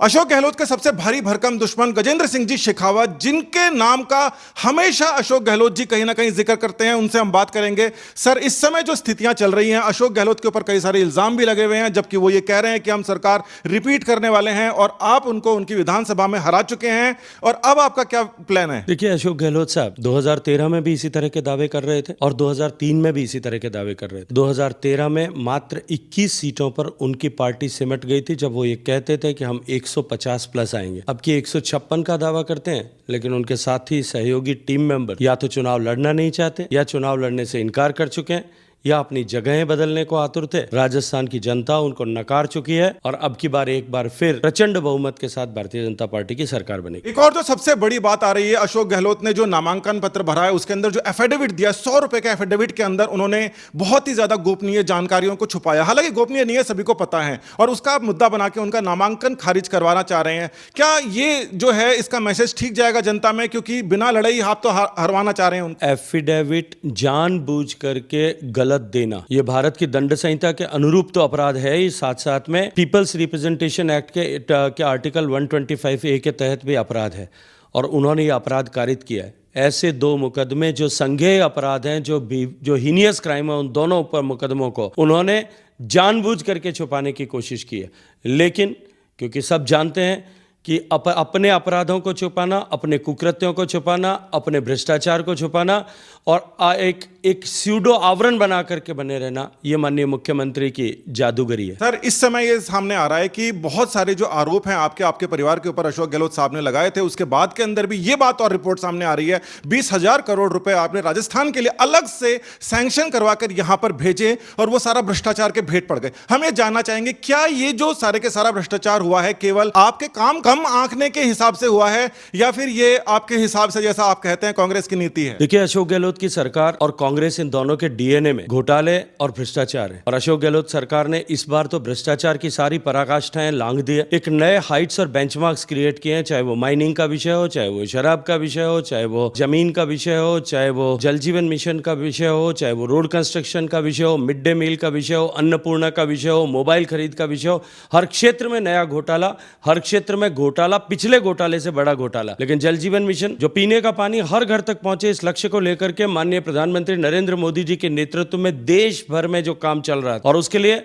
अशोक गहलोत के सबसे भारी भरकम दुश्मन गजेंद्र सिंह जी शेखावत, जिनके नाम का हमेशा अशोक गहलोत जी कहीं ना कहीं जिक्र करते हैं, उनसे हम बात करेंगे। सर, इस समय जो स्थितियां चल रही हैं, अशोक गहलोत के ऊपर कई सारे इल्जाम भी लगे हुए हैं, जबकि वो ये कह रहे हैं कि हम सरकार रिपीट करने वाले हैं और आप उनको उनकी विधानसभा में हरा चुके हैं। और अब आपका क्या प्लान है? देखिए, अशोक गहलोत साहब 2013 में भी इसी तरह के दावे कर रहे थे और 2003 में भी इसी तरह के दावे कर रहे थे। 2013 में मात्र 21 सीटों पर उनकी पार्टी सिमट गई थी, जब वो ये कहते थे कि हम 150 प्लस आएंगे। अब की 156 का दावा करते हैं, लेकिन उनके साथी सहयोगी टीम मेंबर या तो चुनाव लड़ना नहीं चाहते, या चुनाव लड़ने से इनकार कर चुके हैं, या अपनी जगहें बदलने को आतुर थे। राजस्थान की जनता उनको नकार चुकी है और अब की बार एक बार फिर प्रचंड बहुमत के साथ भारतीय जनता पार्टी की सरकार बनेगी। एक और जो सबसे बड़ी बात आ रही है, अशोक गहलोत ने जो नामांकन पत्र भरा है, उसके अंदर जो एफिडेविट दिया, 100 रुपए के एफिडेविट के अंदर उन्होंने बहुत ही ज्यादा गोपनीय जानकारियों को छुपाया। हालांकि गोपनीय नहीं है, सभी को पता है, और उसका आप मुद्दा बना के उनका नामांकन खारिज करवाना चाह रहे हैं। क्या ये जो है, इसका मैसेज ठीक जाएगा जनता में? क्योंकि बिना लड़ाई आप तो हरवाना चाह रहे हैं उनको। एफिडेविट जानबूझ करके गलत देना, ये भारत की दंड संहिता के अनुरूप तो अपराध है ही, साथ साथ में पीपल्स रिप्रेजेंटेशन एक्ट के आर्टिकल 125A के तहत भी अपराध है, और उन्होंने ये अपराध कारित किया है। ऐसे दो मुकदमे जो संज्ञेय अपराध हैं, जो हीनियस क्राइम है, उन दोनों पर मुकदमों को उन्होंने जानबूझ करके छुपाने की कोशिश की है। लेकिन क्योंकि सब जानते हैं कि अपने अपराधों को छुपाना, अपने कुकृत्यों को छुपाना, अपने भ्रष्टाचार को छुपाना और एक स्यूडो आवरण बना करके बने रहना, ये माननीय मुख्यमंत्री की जादूगरी है। सर, इस समय ये सामने आ रहा है कि बहुत सारे जो आरोप हैं आपके परिवार के ऊपर अशोक गहलोत साहब ने लगाए थे, उसके बाद के अंदर भी ये बात और रिपोर्ट सामने आ रही है, 20,000 करोड़ रुपए आपने राजस्थान के लिए अलग से सैंक्शन करवाकर यहां पर भेजे और वो सारा भ्रष्टाचार के भेंट पड़ गए। हम ये जानना चाहेंगे, क्या ये जो सारे के सारा भ्रष्टाचार हुआ है केवल आपके काम कम आंकने के हिसाब से हुआ है, या फिर ये आपके हिसाब से, जैसा आप कहते हैं, कांग्रेस की नीति है? देखिए, अशोक गहलोत की सरकार और कांग्रेस, इन दोनों के डीएनए में घोटाले और भ्रष्टाचार है, और अशोक गहलोत सरकार ने इस बार तो भ्रष्टाचार की सारी पराकाष्ठाएं लांघ दी है। एक नए हाइट्स और बेंचमार्क्स क्रिएट किए हैं, चाहे वो माइनिंग का विषय हो, चाहे वो शराब का विषय हो, चाहे वो जमीन का विषय हो, चाहे वो जल जीवन मिशन का विषय हो, चाहे वो रोड कंस्ट्रक्शन का विषय हो, मिड डे मील का विषय हो, अन्नपूर्णा का विषय हो, मोबाइल खरीद का विषय हो। हर क्षेत्र में नया घोटाला, हर क्षेत्र में घोटाला, पिछले घोटाले से बड़ा घोटाला। लेकिन जल जीवन मिशन, जो पीने का पानी हर घर तक पहुंचे, इस लक्ष्य को लेकर के माननीय प्रधानमंत्री नरेंद्र मोदी जी के नेतृत्व में देश भर में जो काम चल रहा था, और उसके लिए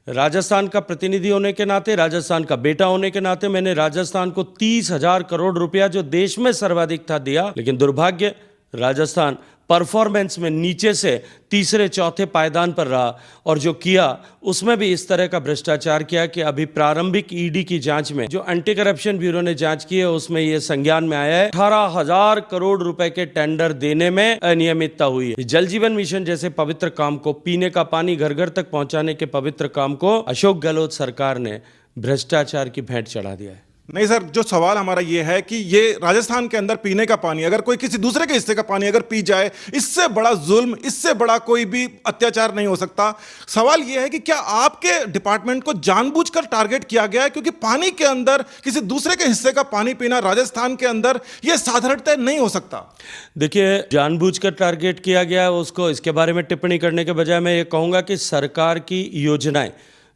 राजस्थान का प्रतिनिधि होने के नाते, राजस्थान का बेटा होने के नाते, मैंने राजस्थान को 30,000 करोड़ रुपया, जो देश में सर्वाधिक था, दिया। लेकिन दुर्भाग्य, राजस्थान परफॉर्मेंस में नीचे से तीसरे चौथे पायदान पर रहा, और जो किया उसमें भी इस तरह का भ्रष्टाचार किया कि अभी प्रारंभिक ईडी की जांच में, जो एंटी करप्शन ब्यूरो ने जांच की है, उसमें यह संज्ञान में आया है 18,000 करोड़ रुपए के टेंडर देने में अनियमितता हुई है। जल जीवन मिशन जैसे पवित्र काम को, पीने का पानी घर घर तक पहुंचाने के पवित्र काम को, अशोक गहलोत सरकार ने भ्रष्टाचार की भेंट चढ़ा दिया है। नहीं सर, जो सवाल हमारा ये है कि ये राजस्थान के अंदर पीने का पानी, अगर कोई किसी दूसरे के हिस्से का पानी अगर पी जाए, इससे बड़ा जुल्म, इससे बड़ा कोई भी अत्याचार नहीं हो सकता। सवाल ये है कि क्या आपके डिपार्टमेंट को जानबूझकर टारगेट किया गया है? क्योंकि पानी के अंदर किसी दूसरे के हिस्से का पानी पीना राजस्थान के अंदर यह साधारणतः नहीं हो सकता। देखिए, जानबूझकर टारगेट किया गया है उसको, इसके बारे में टिप्पणी करने के बजाय मैं ये कहूँगा कि सरकार की योजनाएं,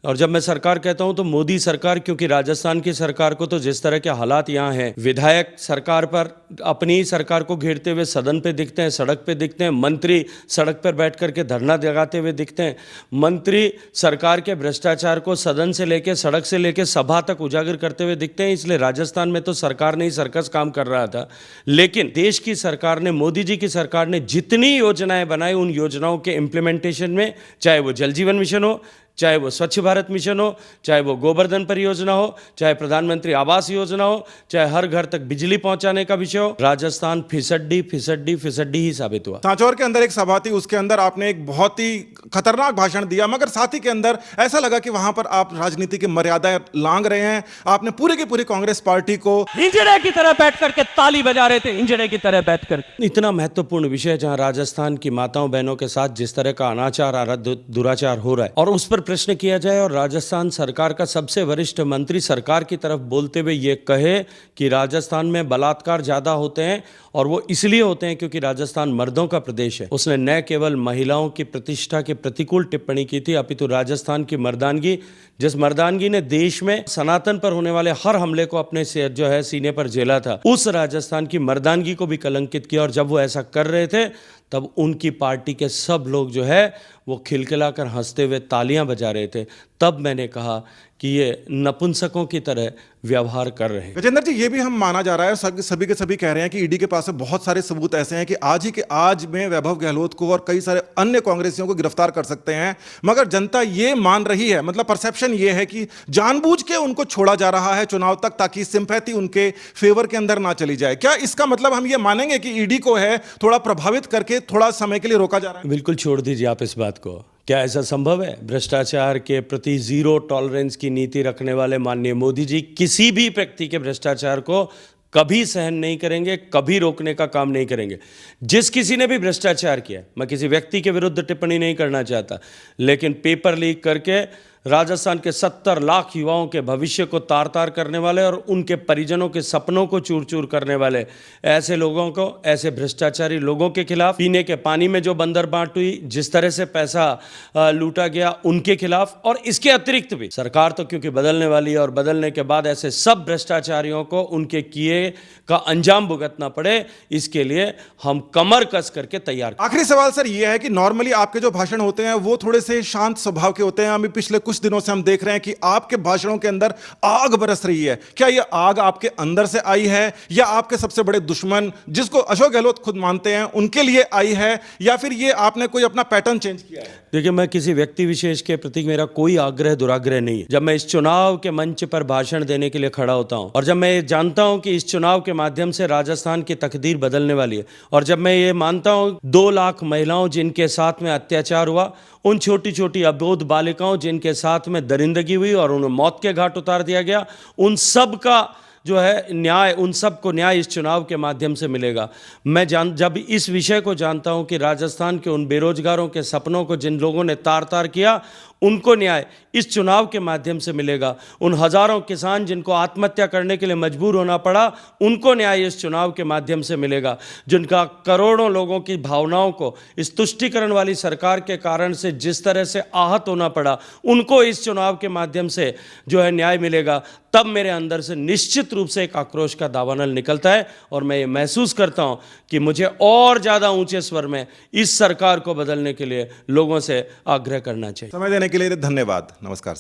और जब मैं सरकार कहता हूं तो मोदी सरकार, क्योंकि राजस्थान की सरकार को तो जिस तरह के हालात यहाँ हैं, विधायक सरकार पर, अपनी ही सरकार को घेरते हुए सदन पे दिखते हैं, सड़क पे दिखते हैं, मंत्री सड़क पर बैठ करके धरना लगाते हुए दिखते हैं, मंत्री सरकार के भ्रष्टाचार को सदन से लेके, सड़क से लेके सभा तक उजागर करते हुए दिखते हैं। इसलिए राजस्थान में तो सरकार नहीं, सर्कस काम कर रहा था। लेकिन देश की सरकार ने, मोदी जी की सरकार ने जितनी योजनाएं बनाई, उन योजनाओं के इम्प्लीमेंटेशन में, चाहे वो जल जीवन मिशन हो, चाहे वो स्वच्छ भारत मिशन हो, चाहे वो गोवर्धन परियोजना हो, चाहे प्रधानमंत्री आवास योजना हो, चाहे हर घर तक बिजली पहुंचाने का विषय हो, राजस्थान फिसड्डी ही साबित हुआ। सांचौर के अंदर एक सभा थी, उसके अंदर आपने एक बहुत ही खतरनाक भाषण दिया, मगर साथ ही के अंदर ऐसा लगा कि वहां पर आप राजनीति की मर्यादा लांघ रहे हैं। आपने पूरी की पूरी कांग्रेस पार्टी को इंजड़े की तरह बैठ करके ताली बजा रहे थे, इंजड़े की तरह बैठ कर। इतना महत्वपूर्ण विषय, जहां राजस्थान की माताओं बहनों के साथ जिस तरह का अनाचार, दुराचार हो रहा है, और उस पर प्रश्न किया जाए और राजस्थान सरकार का सबसे वरिष्ठ मंत्री सरकार की तरफ बोलते हुए ये कहे कि राजस्थान में बलात्कार ज़्यादा होते हैं और वो इसलिए होते हैं क्योंकि राजस्थान मर्दों का प्रदेश है, उसने न केवल महिलाओं की प्रतिष्ठा के प्रतिकूल टिप्पणी की थी अपितु राजस्थान की मर्दानगी, जिस मर्दानगी ने देश में सनातन पर होने वाले हर हमले को अपने से जो है सीने पर झेला था, उस राजस्थान की मर्दानगी को भी कलंकित किया। और जब वो ऐसा कर रहे थे तब उनकी पार्टी के सब लोग जो है वो खिलखिलाकर हंसते हुए तालियां बजा रहे थे। तब मैंने कहा कि ये नपुंसकों की तरह व्यवहार कर रहे हैं। गजेंद्र जी, ये भी हम माना जा रहा है, सभी के सभी कह रहे हैं कि ईडी के पास में बहुत सारे सबूत ऐसे हैं कि आज ही के आज में वैभव गहलोत को और कई सारे अन्य कांग्रेसियों को गिरफ्तार कर सकते हैं, मगर जनता ये मान रही है, मतलब परसेप्शन ये है कि जानबूझ के उनको छोड़ा जा रहा है चुनाव तक ताकि सिंपैथी उनके फेवर के अंदर ना चली जाए। क्या इसका मतलब हम ये मानेंगे कि ईडी को है थोड़ा प्रभावित करके थोड़ा समय के लिए रोका जा रहा है? बिल्कुल छोड़ दीजिए आप इस बात को। क्या ऐसा संभव है? भ्रष्टाचार के प्रति जीरो टॉलरेंस की नीति रखने वाले माननीय मोदी जी किसी भी व्यक्ति के भ्रष्टाचार को कभी सहन नहीं करेंगे, कभी रोकने का काम नहीं करेंगे। जिस किसी ने भी भ्रष्टाचार किया, मैं किसी व्यक्ति के विरुद्ध टिप्पणी नहीं करना चाहता, लेकिन पेपर लीक करके राजस्थान के 70 लाख युवाओं के भविष्य को तार तार करने वाले और उनके परिजनों के सपनों को चूर चूर करने वाले ऐसे लोगों को, ऐसे भ्रष्टाचारी लोगों के खिलाफ, पीने के पानी में जो बंदर बांट हुई, जिस तरह से पैसा लूटा गया, उनके खिलाफ, और इसके अतिरिक्त भी सरकार तो क्योंकि बदलने वाली है और बदलने के बाद ऐसे सब भ्रष्टाचारियों को उनके किए का अंजाम भुगतना पड़े, इसके लिए हम कमर कस करके तैयार। आखिरी सवाल सर ये है कि नॉर्मली आपके जो भाषण होते हैं वो थोड़े से शांत स्वभाव के होते हैं, अभी पिछले कुछ दिनों से हम देख रहे हैं कि आपके भाषणों के अंदर आग बरस रही है। क्या ये आग आपके अंदर से आई है या आपके सबसे बड़े दुश्मन जिसको अशोक गहलोत खुद मानते हैं उनके लिए आई है, या फिर ये आपने कोई अपना पैटर्न चेंज किया है? देखिए, मैं किसी व्यक्ति विशेष के प्रति मेरा कोई आग्रह दुराग्रह नहीं है। जब मैं इस चुनाव के मंच पर भाषण देने के लिए खड़ा होता हूं और जब मैं ये जानता हूं कि इस चुनाव के माध्यम से राजस्थान की तकदीर बदलने वाली है, और जब मैं ये मानता हूं 2 लाख महिलाओं जिनके साथ में अत्याचार हुआ, उन छोटी छोटी अबोध बालिकाओं जिनके साथ में दरिंदगी हुई और उन्हें मौत के घाट उतार दिया गया, उन सब का जो है न्याय, उन सबको न्याय इस चुनाव के माध्यम से मिलेगा। मैं जब इस विषय को जानता हूं कि राजस्थान के उन बेरोजगारों के सपनों को जिन लोगों ने तार तार किया, उनको न्याय इस चुनाव के माध्यम से मिलेगा। उन हजारों किसान जिनको आत्महत्या करने के लिए मजबूर होना पड़ा, उनको न्याय इस चुनाव के माध्यम से मिलेगा। जिनका करोड़ों लोगों की भावनाओं को इस तुष्टीकरण वाली सरकार के कारण से जिस तरह से आहत होना पड़ा, उनको इस चुनाव के माध्यम से जो है न्याय मिलेगा। तब मेरे अंदर से निश्चित रूप से एक आक्रोश का दावानल निकलता है और मैं ये महसूस करता हूं कि मुझे और ज़्यादा ऊंचे स्वर में इस सरकार को बदलने के लिए लोगों से आग्रह करना चाहिए। समय देने के लिए धन्यवाद। नमस्कार।